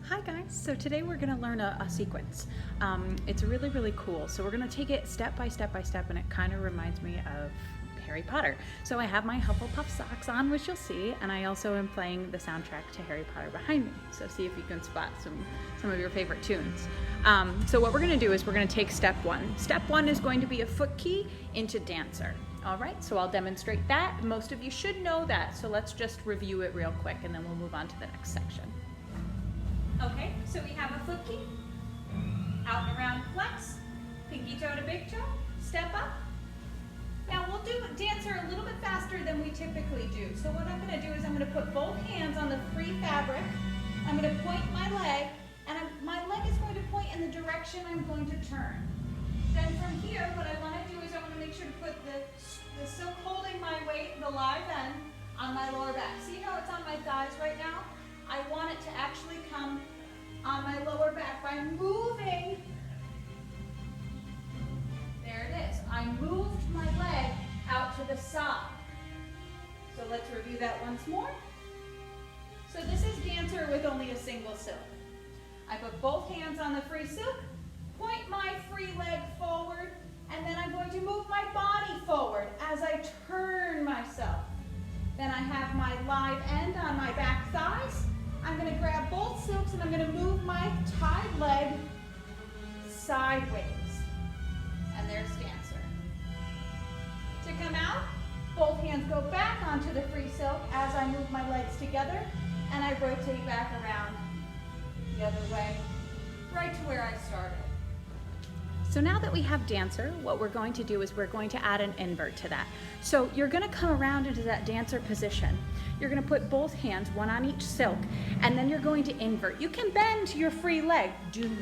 Hi guys, so today we're going to learn a sequence. It's really, really cool. So we're going to take it step by step by step, and it kind of reminds me of Harry Potter. So I have my Hufflepuff socks on, which you'll see, and I also am playing the soundtrack to Harry Potter behind me. So see if you can spot some of your favorite tunes. So what we're going to do is we're going to take step one. Step one is going to be a foot key into dancer. All right, so I'll demonstrate that. Most of you should know that, so let's just review it real quick, and then we'll move on to the next section. Okay, so we have a foot key, out and around flex, pinky toe to big toe, step up. Now we'll do dancer a little bit faster than we typically do. So what I'm going to do is I'm going to put both hands on the free fabric. I'm going to point my leg, and my leg is going to point in the direction I'm going to turn. Then from here, what I want to do is I want to make sure to put the silk holding my weight, the live end, on my lower back. See how it's on my thighs right now? I want it to actually come on my lower back by moving. There it is. I moved my leg out to the side. So let's review that once more. So this is dancer with only a single silk. I put both hands on the free silk, point my free leg forward, and then I'm going to move my body forward as I turn myself. Then I have my live end on my back thighs. I'm going to grab both silks and I'm going to move my tied leg sideways. And there's dancer. To come out, both hands go back onto the free silk as I move my legs together, and I rotate back around the other way, right to where I started. So now that we have dancer, what we're going to do is we're going to add an invert to that. So you're going to come around into that dancer position. You're going to put both hands, one on each silk, and then you're going to invert. You can bend your free leg.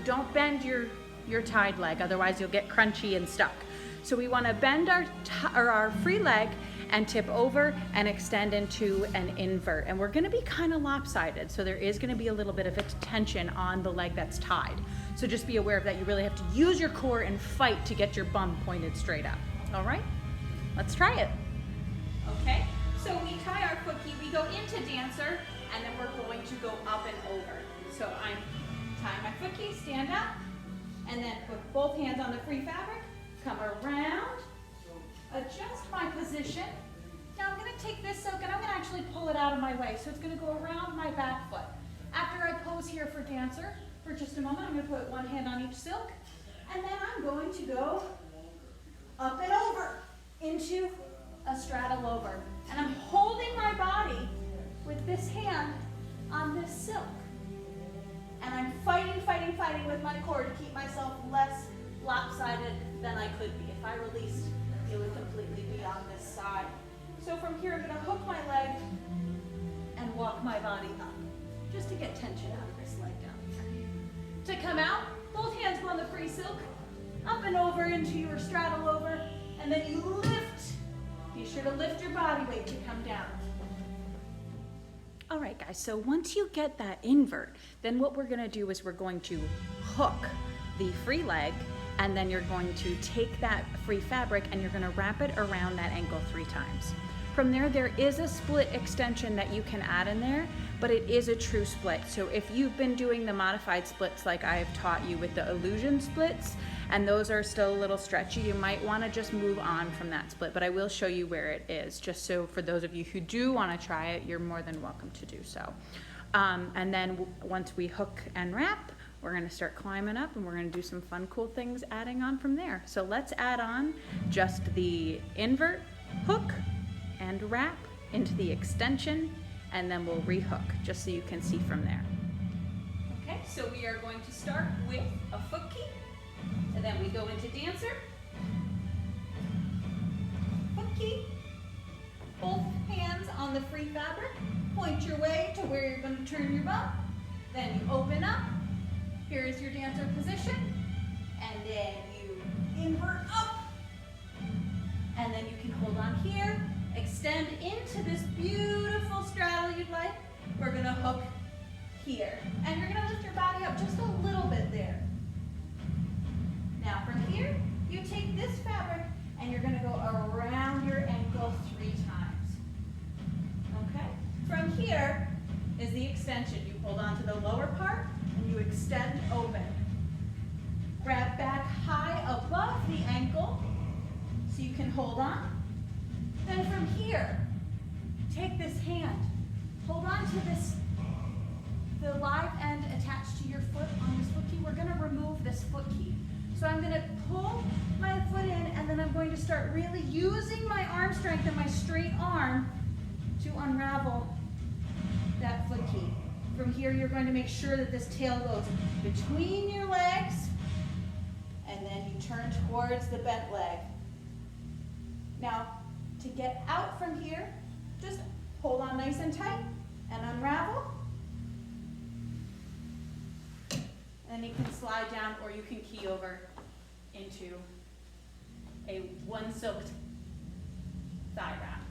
Don't bend your tied leg, otherwise you'll get crunchy and stuck. So we want to bend our free leg and tip over and extend into an invert. And we're going to be kind of lopsided, so there is going to be a little bit of a tension on the leg that's tied. So just be aware of that. You really have to use your core and fight to get your bum pointed straight up. All right, let's try it. Okay, so we tie our foot key, we go into dancer, and then we're going to go up and over. So I'm tying my foot key, stand up, and then put both hands on the free fabric, come around, adjust my position. Now I'm going to take this silk and I'm going to actually pull it out of my way. So it's going to go around my back foot. After I pose here for dancer, for just a moment, I'm going to put one hand on each silk, and then I'm going to go up and over into a straddle over. And I'm holding my body with this hand on this silk. And I'm fighting with my core to keep myself less lopsided than I could be. If I released, it would completely be on this side. So from here, I'm going to hook my leg and walk my body up, just to get tension out of this leg down here. To come out, both hands go on the free silk, up and over into your straddle over, and then you lift. Be sure to lift your body weight to come down. All right, guys, so once you get that invert, then what we're gonna do is we're going to hook the free leg, and then you're going to take that free fabric and you're gonna wrap it around that ankle 3 times. From there, there is a split extension that you can add in there, but it is a true split. So if you've been doing the modified splits like I have taught you with the illusion splits, and those are still a little stretchy, you might wanna just move on from that split, but I will show you where it is, just so for those of you who do wanna try it, you're more than welcome to do so. And then once we hook and wrap, we're gonna start climbing up and we're gonna do some fun, cool things adding on from there. So let's add on just the invert, hook, and wrap into the extension, and then we'll rehook, just so you can see from there. Okay, so we are going to start with a foot key, and then we go into dancer, foot key, both hands on the free fabric, point your way to where you're going to turn your bum, then you open up, here is your dancer position, and then you invert up, and then you can hold on here, extend into this beautiful straddle you'd like. We're going to hook here, and you're going to lift your body up just a little bit there. Now from here, you take this fabric and you're going to go around your ankle 3 times. Okay? From here is the extension. You hold on to the lower part and you extend open. Grab back high above the ankle so you can hold on. Then from here, take this hand, hold on to this, the live end attached to your foot on this foot key. We're going to remove this foot key. So I'm going to pull my foot in, and then I'm going to start really using my arm strength and my straight arm to unravel that foot key. From here, you're going to make sure that this tail goes between your legs, and then you turn towards the bent leg. Now, to get out from here, just hold on nice and tight and unravel. And then you can slide down, or you can key over into a one silked thigh wrap.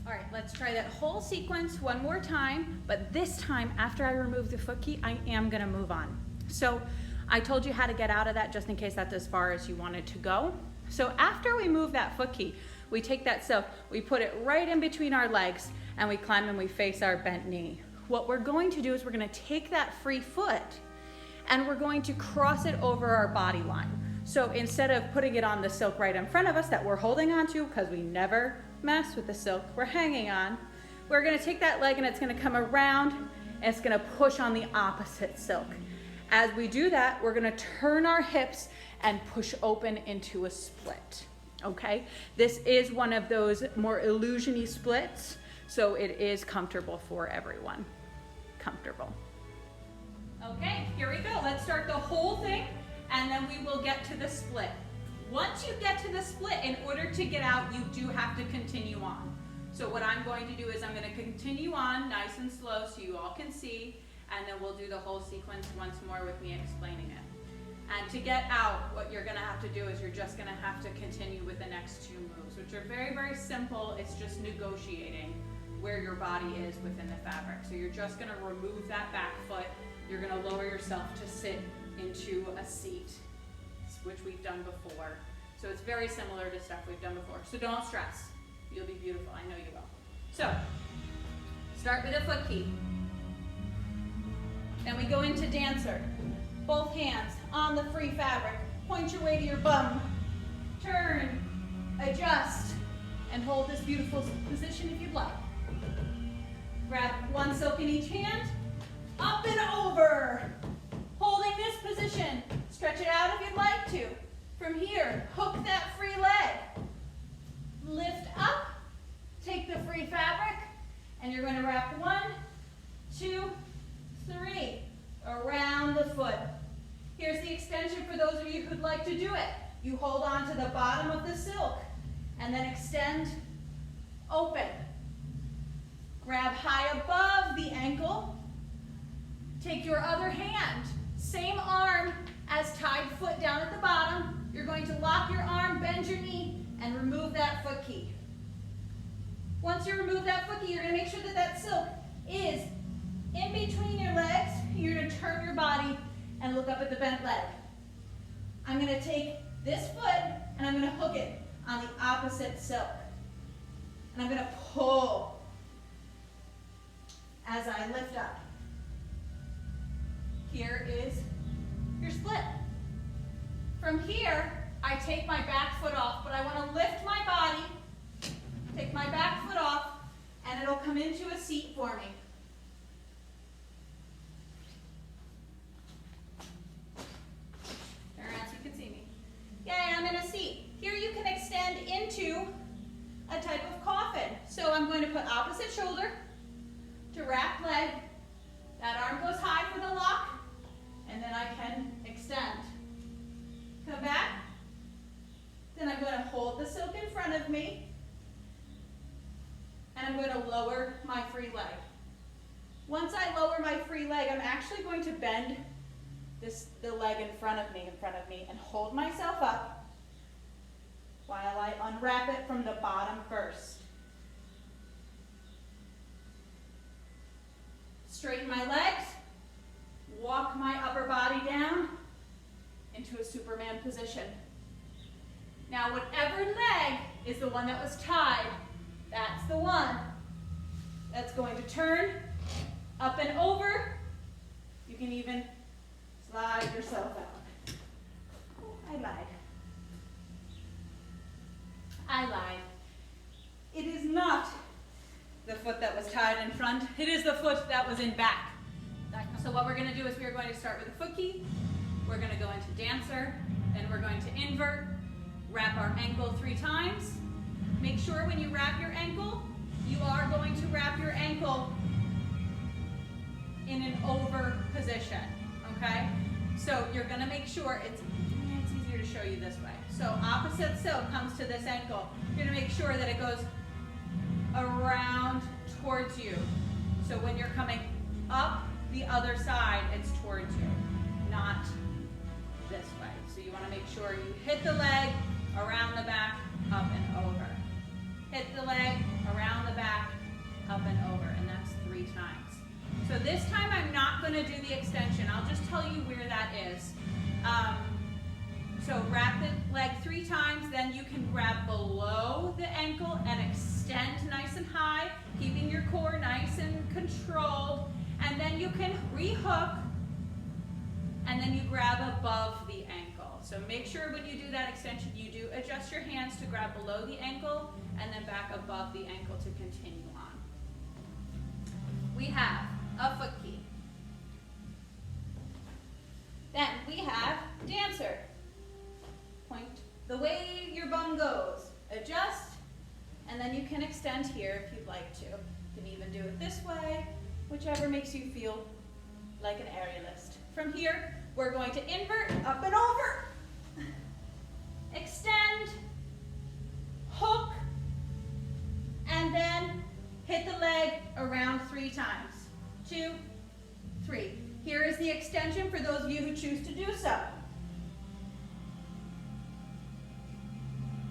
All right, let's try that whole sequence one more time, but this time after I remove the foot key, I am gonna move on. So I told you how to get out of that just in case that's as far as you wanted to go. So after we move that foot key, we take that silk, we put it right in between our legs, and we climb and we face our bent knee. What we're going to do is we're gonna take that free foot and we're going to cross it over our body line. So instead of putting it on the silk right in front of us that we're holding on to, because we never mess with the silk we're hanging on, we're gonna take that leg and it's gonna come around and it's gonna push on the opposite silk. As we do that, we're gonna turn our hips and push open into a split, okay? This is one of those more illusion-y splits, so it is comfortable for everyone. Comfortable. Okay, here we go. Let's start the whole thing, and then we will get to the split. Once you get to the split, in order to get out, you do have to continue on. So what I'm going to do is I'm going to continue on nice and slow so you all can see, and then we'll do the whole sequence once more with me explaining it. And to get out, what you're going to have to do is you're just going to have to continue with the next 2 moves, which are very, very simple. It's just negotiating where your body is within the fabric. So you're just going to remove that back foot. You're going to lower yourself to sit into a seat, which we've done before. So it's very similar to stuff we've done before. So don't stress. You'll be beautiful. I know you will. So start with a foot key. Then we go into dancer. Both hands on the free fabric. Point your way to your bum. Turn, adjust, and hold this beautiful position if you'd like. Grab one silk in each hand. Up and over. Holding this position. Stretch it out if you'd like to. From here, hook that free leg. Lift up. Take the free fabric. And you're going to wrap 1, 2, 3 around the foot. Here's the extension for those of you who'd like to do it. You hold on to the bottom of the silk and then extend open. Grab high above the ankle. Take your other hand, same arm as tied foot down at the bottom. You're going to lock your arm, bend your knee, and remove that foot key. Once you remove that foot key, you're going to make sure that that silk is in between your legs. You're going to turn your body and look up at the bent leg. I'm going to take this foot and I'm going to hook it on the opposite silk. And I'm going to pull as I lift up. Here is your split. From here, I take my back foot off, but I want to lift my body, take my back foot off, and it'll come into a seat for me. key. Here you can extend into a type of coffin. So I'm going to put opposite shoulder to wrap leg. That arm goes high for the lock, and then I can extend. Come back. Then I'm going to hold the silk in front of me, and I'm going to lower my free leg. Once I lower my free leg, I'm actually going to bend the leg in front of me, and hold myself up while I unwrap it from the bottom first. Straighten my legs, walk my upper body down into a Superman position. Now, whatever leg is the one that was tied, that's the one that's going to turn up and over. You can even slide yourself out. Oh, I lied. It is not the foot that was tied in front. It is the foot that was in back. So what we're going to do is we're going to start with a foot key. We're going to go into dancer, and we're going to invert, wrap our ankle 3 times. Make sure when you wrap your ankle, you are going to wrap your ankle in an over position, okay? So you're going to make sure it's easier to show you this way. So opposite silk comes to this ankle. You're going to make sure that it goes around towards you. So when you're coming up the other side, it's towards you, not this way. So you want to make sure you hit the leg around the back, up and over. Hit the leg around the back, up and over, and that's 3 times. So this time I'm not going to do the extension. I'll just tell you where that is. So wrap the leg 3 times, then you can grab below the ankle and extend nice and high, keeping your core nice and controlled, and then you can re-hook, and then you grab above the ankle. So make sure when you do that extension, you do adjust your hands to grab below the ankle, and then back above the ankle to continue on. We have a foot key. Then we have dancer. Point the way your bum goes. Adjust, and then you can extend here if you'd like to. You can even do it this way, whichever makes you feel like an aerialist. From here, we're going to invert, up and over, extend, hook, and then hit the leg around 3 times. 2, 3. Here is the extension for those of you who choose to do so.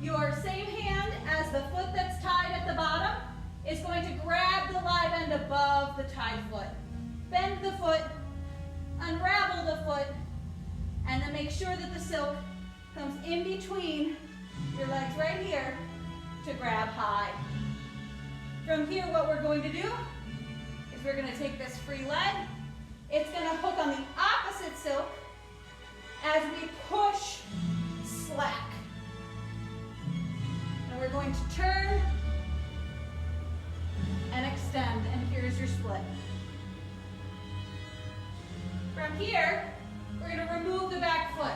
Your same hand as the foot that's tied at the bottom is going to grab the live end above the tied foot. Bend the foot, unravel the foot, and then make sure that the silk comes in between your legs right here to grab high. From here, what we're going to do is we're going to take this free leg. It's going to hook on the opposite silk as we push slack. And we're going to turn and extend, and here's your split. From here, we're going to remove the back foot.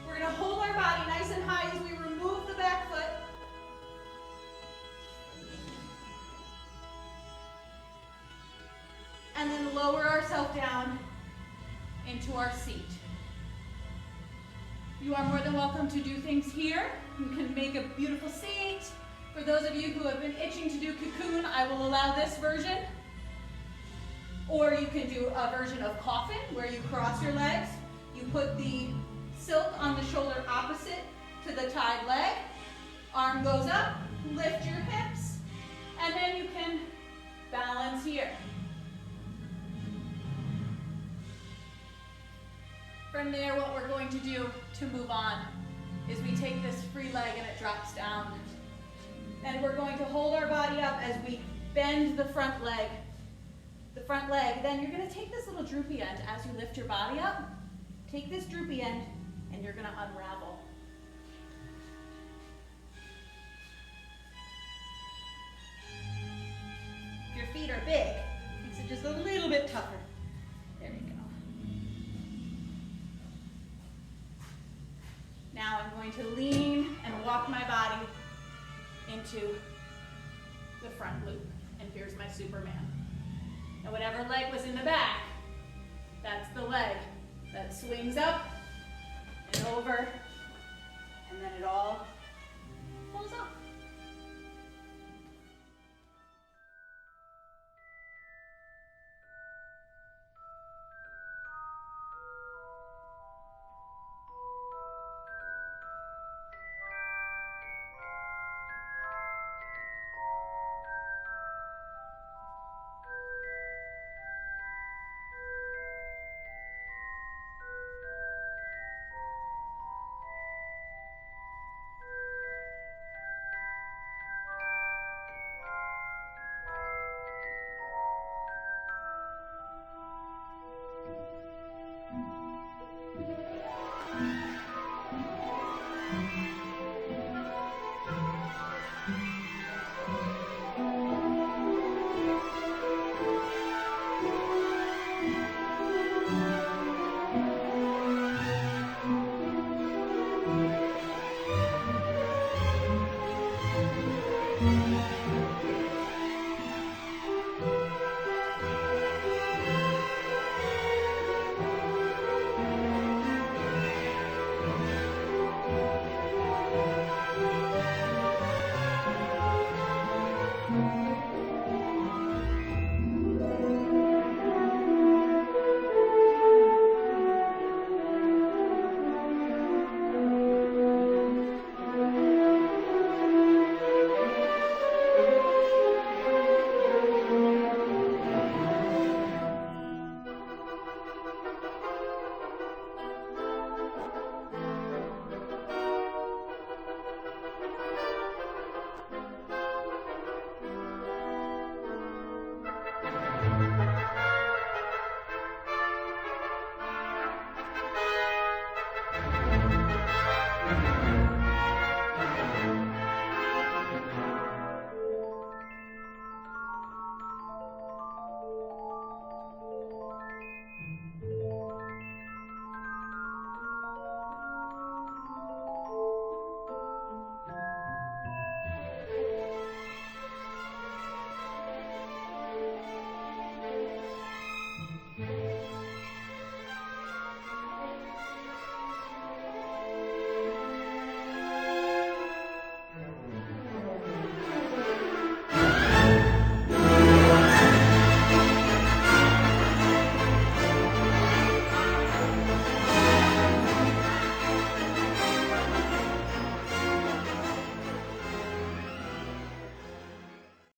We're going to hold our body nice and high as we remove the back foot. And then lower ourselves down into our seat. You are more than welcome to do things here. You can make a beautiful seat. For those of you who have been itching to do cocoon, I will allow this version. Or you can do a version of coffin where you cross your legs. You put the silk on the shoulder opposite to the tied leg. Arm goes up, lift your hips, and then you can balance here. From there, what we're going to do to move on is we take this free leg and it drops down. And we're going to hold our body up as we bend the front leg. Then you're going to take this little droopy end as you lift your body up. Take this droopy end and you're going to unravel. If your feet are big, it makes it just a little bit tougher. There you go. Now I'm going to lean and walk rock my body into the front loop. And here's my Superman. And whatever leg was in the back, that's the leg that swings up and over